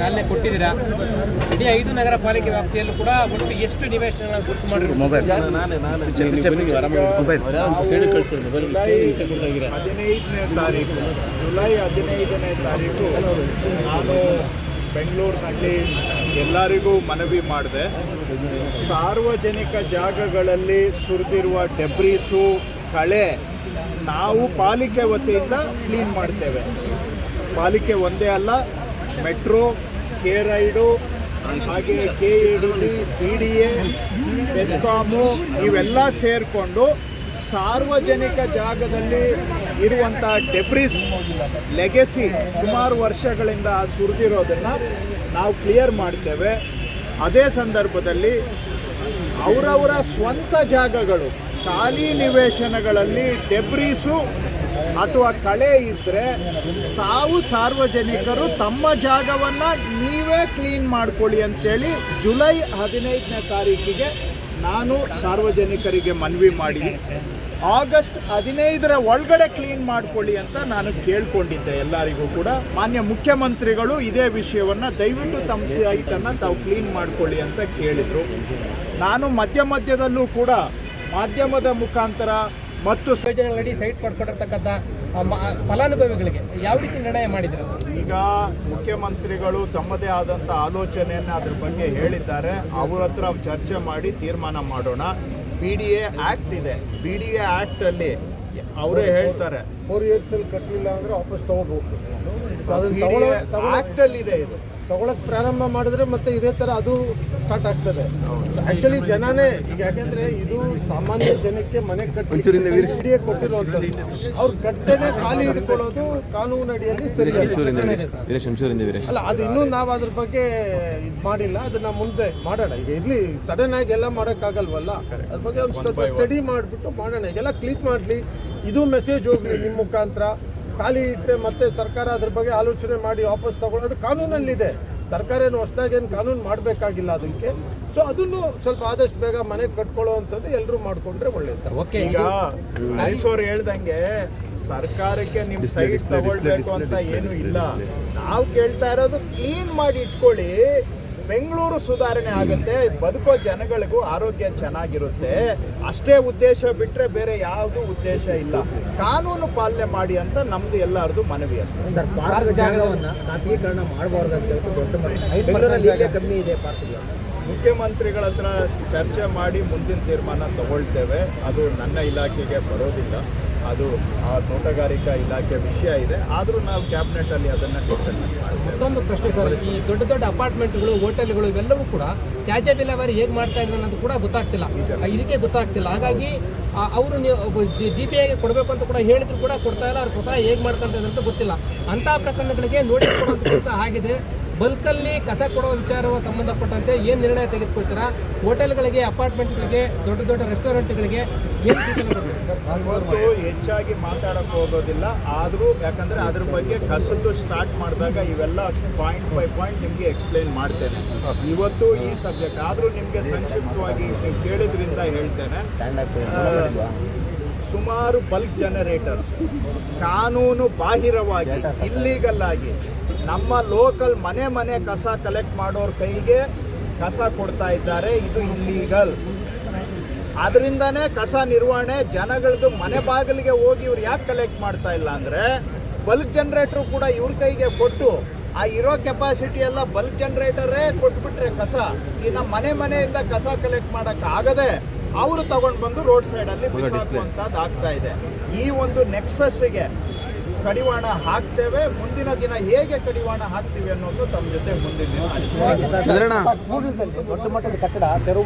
ಚಾಲನೆ ಕೊಟ್ಟಿದ್ದೀರಾ. ಇಡೀ 5 ನಗರ ಪಾಲಿಕೆ ವ್ಯಾಪ್ತಿಯಲ್ಲೂ ಕೂಡ ಒಟ್ಟು ಎಷ್ಟು ನಿವೇಶನಗಳನ್ನ ಗುರುತು ಮಾಡಿದ್ರು? 15ನೇ ತಾರೀಕು ನಾನು ಬೆಂಗಳೂರಿನಲ್ಲಿ ಎಲ್ಲರಿಗೂ ಮನವಿ ಮಾಡಿದೆ. ಸಾರ್ವಜನಿಕ ಜಾಗಗಳಲ್ಲಿ ಸುರಿದಿರುವ ಡೆಬ್ರೀಸು, ಕಳೆ ನಾವು ಪಾಲಿಕೆ ವತಿಯಿಂದ ಕ್ಲೀನ್ ಮಾಡ್ತೇವೆ. ಪಾಲಿಕೆ ಒಂದೇ ಅಲ್ಲ, ಮೆಟ್ರೋ, ಕೆ ರೈಡು, ಹಾಗೆ KEDB, PDA, ಬೆಸ್ಕಾಮು ಇವೆಲ್ಲ ಸೇರಿಕೊಂಡು ಸಾರ್ವಜನಿಕ ಜಾಗದಲ್ಲಿ ಇರುವಂಥ ಡೆಬ್ರಿಸ್ ಲೆಗೆಸಿ ಸುಮಾರು ವರ್ಷಗಳಿಂದ ಸುರಿದಿರೋದನ್ನು ನಾವು ಕ್ಲಿಯರ್ ಮಾಡ್ತೇವೆ. ಅದೇ ಸಂದರ್ಭದಲ್ಲಿ ಅವರವರ ಸ್ವಂತ ಜಾಗಗಳು, ಖಾಲಿ ನಿವೇಶನಗಳಲ್ಲಿ ಡೆಬ್ರೀಸು ಅಥವಾ ಕಳೆ ಇದ್ದರೆ ತಾವು ಸಾರ್ವಜನಿಕರು ತಮ್ಮ ಜಾಗವನ್ನು ನೀವೇ ಕ್ಲೀನ್ ಮಾಡ್ಕೊಳ್ಳಿ ಅಂತೇಳಿ ಜುಲೈ 15ನೇ ತಾರೀಕಿಗೆ ನಾನು ಸಾರ್ವಜನಿಕರಿಗೆ ಮನವಿ ಮಾಡಿ ಆಗಸ್ಟ್ 15ರ ಒಳಗಡೆ ಕ್ಲೀನ್ ಮಾಡ್ಕೊಳ್ಳಿ ಅಂತ ನಾನು ಕೇಳ್ಕೊಂಡಿದ್ದೆ ಎಲ್ಲರಿಗೂ ಕೂಡ. ಮಾನ್ಯ ಮುಖ್ಯಮಂತ್ರಿಗಳು ಇದೇ ವಿಷಯವನ್ನು ದಯವಿಟ್ಟು ತಮ್ಮ ಸೈಟನ್ನು ತಾವು ಕ್ಲೀನ್ ಮಾಡ್ಕೊಳ್ಳಿ ಅಂತ ಕೇಳಿದರು. ನಾನು ಮಧ್ಯದಲ್ಲೂ ಕೂಡ ಮಾಧ್ಯಮದ ಮುಖಾಂತರ ಮತ್ತು ಯೋಜನೆಗಳಡಿ ಸೈಟ್ ಪಡ್ಕೊಂಡಿರ್ತಕ್ಕಂಥ ಫಲಾನುಭವಿಗಳಿಗೆ ಯಾವ ರೀತಿ ನಿರ್ಣಯ ಮಾಡಿದ್ರು? ಈಗ ಮುಖ್ಯಮಂತ್ರಿಗಳು ತಮ್ಮದೇ ಆದಂಥ ಆಲೋಚನೆಯನ್ನು ಅದ್ರ ಬಗ್ಗೆ ಹೇಳಿದ್ದಾರೆ. ಅವ್ರ ಹತ್ರ ಚರ್ಚೆ ಮಾಡಿ ತೀರ್ಮಾನ ಮಾಡೋಣ. PDA ಆ್ಯಕ್ಟ್ ಇದೆ. PDA ಆ್ಯಕ್ಟಲ್ಲಿ ಅವರೇ ಹೇಳ್ತಾರೆ 4 ಇಯರ್ಸಲ್ಲಿ ಕಟ್ಟಲಿಲ್ಲ ಅಂದರೆ ವಾಪಸ್ ತೊಗೋಬೇಕು. ಆ್ಯಕ್ಟಲ್ಲಿ ಇದೆ. ಇದು ತಗೊಳಕ್ ಪ್ರಾರಂಭ ಮಾಡಿದ್ರೆ ಮತ್ತೆ ಇದೇ ತರ ಅದು ಸ್ಟಾರ್ಟ್ ಆಗ್ತದೆ. ಆಕ್ಚುಲಿ ಜನನೇ ಈಗ, ಯಾಕಂದ್ರೆ ಇದು ಸಾಮಾನ್ಯ ಜನಕ್ಕೆ ಮನೆ ಕಟ್ಟಿಗೆ ಕೊಟ್ಟಿರುವಂಥದ್ದು. ಅವ್ರು ಕಟ್ಟನೆ ಖಾಲಿ ಹಿಡ್ಕೊಳ್ಳೋದು ಕಾನೂನು ಅಡಿಯಲ್ಲಿ ಸರಿ ಅಲ್ಲ. ಅದು ಇನ್ನೂ ನಾವು ಅದ್ರ ಬಗ್ಗೆ ಇದು ಮಾಡಿಲ್ಲ. ಅದನ್ನ ಮುಂದೆ ಮಾಡೋಣ. ಈಗ ಇರ್ಲಿ, ಸಡನ್ ಆಗಿ ಎಲ್ಲ ಮಾಡೋಕ್ಕಾಗಲ್ವಲ್ಲ. ಅದ್ರ ಬಗ್ಗೆ ಒಂದು ಸ್ವಲ್ಪ ಸ್ಟಡಿ ಮಾಡಿಬಿಟ್ಟು ಮಾಡೋಣ. ಈಗೆಲ್ಲ ಕ್ಲಿಕ್ ಮಾಡಲಿ, ಇದು ಮೆಸೇಜ್ ಹೋಗ್ಲಿ ನಿಮ್ಮ ಮುಖಾಂತರ. ಖಾಲಿ ಇಟ್ಟರೆ ಮತ್ತೆ ಸರ್ಕಾರ ಅದ್ರ ಬಗ್ಗೆ ಆಲೋಚನೆ ಮಾಡಿ ವಾಪಸ್ ತಗೊಳ್ಳೋದು ಕಾನೂನಲ್ಲಿದೆ. ಸರ್ಕಾರ ಏನು ಹೊಸದಾಗೇನು ಕಾನೂನು ಮಾಡಬೇಕಾಗಿಲ್ಲ ಅದಕ್ಕೆ. ಸೊ ಅದನ್ನು ಸ್ವಲ್ಪ ಆದಷ್ಟು ಬೇಗ ಮನೆಗೆ ಕಟ್ಕೊಳ್ಳೋವಂಥದ್ದು ಎಲ್ಲರೂ ಮಾಡಿಕೊಂಡ್ರೆ ಒಳ್ಳೇದು. ಈಗ ಮೈಸೂರು ಹೇಳ್ದಂಗೆ ಸರ್ಕಾರಕ್ಕೆ ನಿಮ್ಮ ಸೈಟ್ ತಗೊಳ್ಬೇಕು ಅಂತ ಏನು ಇಲ್ಲ. ನಾವು ಕೇಳ್ತಾ ಇರೋದು ಕ್ಲೀನ್ ಮಾಡಿ ಇಟ್ಕೊಳ್ಳಿ. ಬೆಂಗಳೂರು ಸುಧಾರಣೆ ಆಗುತ್ತೆ, ಬದುಕೋ ಜನಗಳಿಗೂ ಆರೋಗ್ಯ ಚೆನ್ನಾಗಿರುತ್ತೆ. ಅಷ್ಟೇ ಉದ್ದೇಶ ಬಿಟ್ಟರೆ ಬೇರೆ ಯಾವುದೂ ಉದ್ದೇಶ ಇಲ್ಲ. ಕಾನೂನು ಪಾಲನೆ ಮಾಡಿ ಅಂತ ನಮ್ದು ಎಲ್ಲರದು ಮನವಿ ಅಷ್ಟೇ. ಜಾಗವನ್ನು ಖಾಸಗೀಕರಣ ಮಾಡಬಾರ್ದು ಅಂತ ಕಮ್ಮಿ ಇದೆ. ಮುಖ್ಯಮಂತ್ರಿಗಳ ಹತ್ರ ಚರ್ಚೆ ಮಾಡಿ ಮುಂದಿನ ತೀರ್ಮಾನ ತಗೊಳ್ತೇವೆ. ಅದು ನನ್ನ ಇಲಾಖೆಗೆ ಬರೋದಿಲ್ಲ. ಅದು ಆ ತೋಟಗಾರಿಕಾ ಇಲಾಖೆ ವಿಷಯ ಇದೆ. ಆದರೂ ನಾವು ಕ್ಯಾಬಿನೆಟಲ್ಲಿ ಅದನ್ನು ಡಿಸ್ಕಸ್ ಮಾಡ್ತೇವೆ. ಮತ್ತೊಂದು ಪ್ರಶ್ನೆ ಸರ್, ಈ ದೊಡ್ಡ ಅಪಾರ್ಟ್ಮೆಂಟ್ಗಳು, ಹೋಟೆಲ್ಗಳು ಇವೆಲ್ಲವೂ ಕೂಡ ತ್ಯಾಜ್ಯ ವಿಲೇವಾರಿ ಹೇಗೆ ಮಾಡ್ತಾ ಇದ್ದಾರೆ ಅನ್ನೋದು ಕೂಡ ಗೊತ್ತಾಗ್ತಿಲ್ಲ. ಇದಕ್ಕೆ ಗೊತ್ತಾಗ್ತಿಲ್ಲ. ಹಾಗಾಗಿ ಅವರು GPAಗೆ ಕೊಡಬೇಕು ಅಂತ ಕೂಡ ಹೇಳಿದ್ರು ಕೂಡ ಕೊಡ್ತಾ ಇಲ್ಲ. ಅವ್ರು ಸ್ವತಃ ಹೇಗೆ ಮಾಡ್ತಾರೆ ಅಂತ ಗೊತ್ತಿಲ್ಲ. ಅಂತಹ ಪ್ರಕರಣಗಳಿಗೆ ನೋಟಿಸ್ ಕೊಡುವಂಥ ಕೆಲಸ ಆಗಿದೆ. ಬಲ್ಕಲ್ಲಿ ಕಸ ಕೊಡೋ ವಿಚಾರವ ಸಂಬಂಧಪಟ್ಟಂತೆ ಏನು ನಿರ್ಣಯ ತೆಗೆದುಕೊಳ್ತೀರಾ? ಹೋಟೆಲ್ಗಳಿಗೆ, ಅಪಾರ್ಟ್ಮೆಂಟ್ಗಳಿಗೆ, ದೊಡ್ಡ ರೆಸ್ಟೋರೆಂಟ್ಗಳಿಗೆ ಏನು ಇವತ್ತು ಹೆಚ್ಚಾಗಿ ಮಾತಾಡೋಕ್ಕೆ ಹೋಗೋದಿಲ್ಲ. ಆದರೂ ಯಾಕಂದರೆ ಅದ್ರ ಬಗ್ಗೆ ಕಸದ್ದು ಸ್ಟಾರ್ಟ್ ಮಾಡಿದಾಗ ಇವೆಲ್ಲ ಪಾಯಿಂಟ್ ಬೈ ಪಾಯಿಂಟ್ ನಿಮಗೆ ಎಕ್ಸ್ಪ್ಲೈನ್ ಮಾಡ್ತೇನೆ. ಇವತ್ತು ಈ ಸಬ್ಜೆಕ್ಟ್ ಆದರೂ ನಿಮಗೆ ಸಂಕ್ಷಿಪ್ತವಾಗಿ ನೀವು ಕೇಳಿದ್ರಿಂದ ಹೇಳ್ತೇನೆ. ಸುಮಾರು ಬಲ್ಕ್ ಜನರೇಟರ್ ಕಾನೂನು ಬಾಹಿರವಾಗಿ, ಇಲ್ಲೀಗಲ್ ಆಗಿ ನಮ್ಮ ಲೋಕಲ್ ಮನೆ ಕಸ ಕಲೆಕ್ಟ್ ಮಾಡೋರ ಕೈಗೆ ಕಸ ಕೊಡ್ತಾ ಇದ್ದಾರೆ. ಇದು ಇಲ್ಲೀಗಲ್. ಅದರಿಂದನೇ ಕಸ ನಿರ್ವಹಣೆ ಜನಗಳದ್ದು ಮನೆ ಬಾಗಿಲಿಗೆ ಹೋಗಿ ಇವ್ರು ಯಾಕೆ ಕಲೆಕ್ಟ್ ಮಾಡ್ತಾ ಇಲ್ಲ ಅಂದರೆ, ಬಲ್ಕ್ ಜನರೇಟ್ರು ಕೂಡ ಇವ್ರ ಕೈಗೆ ಕೊಟ್ಟು ಆ ಇರೋ ಕೆಪಾಸಿಟಿ ಎಲ್ಲ ಬಲ್ಕ್ ಜನರೇಟರೇ ಕೊಟ್ಬಿಟ್ರೆ ಕಸ, ಇನ್ನು ಮನೆಯಿಂದ ಕಸ ಕಲೆಕ್ಟ್ ಮಾಡೋಕ್ಕಾಗದೆ ಅವರು ತಗೊಂಡು ಬಂದು ರೋಡ್ ಸೈಡಲ್ಲಿ ಬಿಸಾಕುವಂಥದ್ದು ಆಗ್ತಾ ಇದೆ. ಈ ಒಂದು ನೆಕ್ಸಸ್ಸಿಗೆ ಕಡಿವಾಣ ಹಾಕ್ತೇವೆ. ಮುಂದಿನ ದಿನ ಹೇಗೆ ಕಡಿವಾಣ ಹಾಕ್ತೀವಿ ಅನ್ನೋದು ತಮ್ಮ ಜೊತೆ ಮುಂದಿನ ದಿನ ದೊಡ್ಡ ಮಟ್ಟದ ಕಟ್ಟಡ ತೆರವು